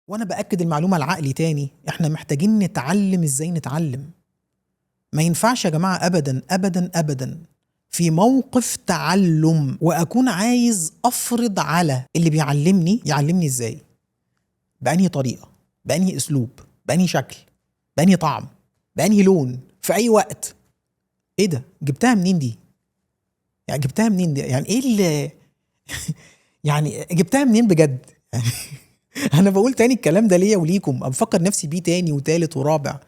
وانا باكد المعلومه لعقلي تاني، احنا محتاجين نتعلم ازاي نتعلم. ما ينفعش يا جماعه ابدا ابدا ابدا في موقف تعلم واكون عايز افرض على اللي بيعلمني يعلمني ازاي، بأنهي طريقه، بأنهي اسلوب، بأنهي شكل، بأنهي طعم، بأنهي لون، في اي وقت. ايه ده؟ جبتها منين دي؟ يعني جبتها منين دي؟ يعني ايه اللي يعني جبتها منين بجد؟ انا بقول تاني الكلام ده ليا وليكم، بفكر نفسي بيه تاني وتالت ورابع.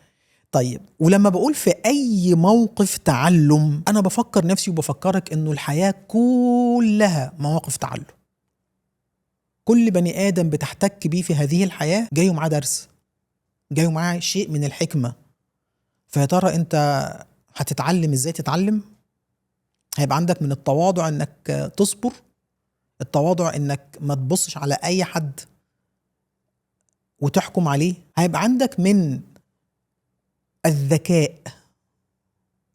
طيب، ولما بقول في اي موقف تعلم، انا بفكر نفسي وبفكرك انه الحياة كلها مواقف تعلم. كل بني ادم بتحتك بيه في هذه الحياة جاي معاه درس، جاي معاه شيء من الحكمة. فيا ترى انت هتتعلم ازاي تتعلم؟ هيبقى عندك من التواضع انك تصبر، التواضع انك ما تبصش على اي حد وتحكم عليه. هيبقى عندك من الذكاء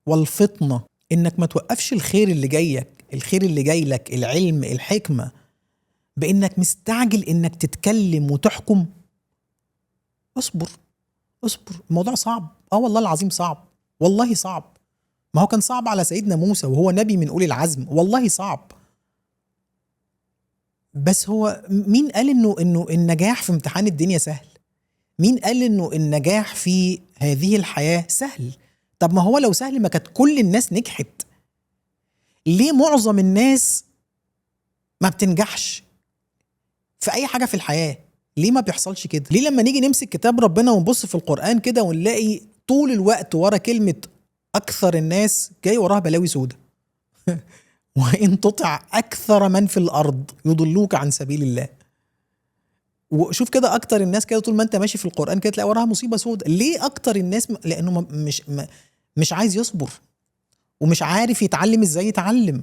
والفطنة انك ما توقفش الخير اللي جايك، الخير اللي جاي لك، العلم، الحكمة، بانك مستعجل انك تتكلم وتحكم. اصبر اصبر، الموضوع صعب، والله العظيم صعب، والله صعب. ما هو كان صعب على سيدنا موسى وهو نبي من أولي العزم، والله صعب. بس هو مين قال انه النجاح في امتحان الدنيا سهل؟ مين قال انه النجاح في هذه الحياة سهل؟ طب ما هو لو سهل ما كانت كل الناس نجحت. ليه معظم الناس ما بتنجحش في اي حاجة في الحياة؟ ليه ما بيحصلش كده؟ ليه لما نيجي نمسك كتاب ربنا ونبص في القرآن كده ونلاقي طول الوقت ورا كلمة اكثر الناس جاي وراها بلاوي سودة؟ وان تطع اكثر من في الارض يضلوك عن سبيل الله. وشوف كده اكتر الناس كده طول ما انت ماشي في القرآن كده تلاقي وراها مصيبة سودة. ليه اكتر الناس؟ لانه مش عايز يصبر ومش عارف يتعلم ازاي يتعلم.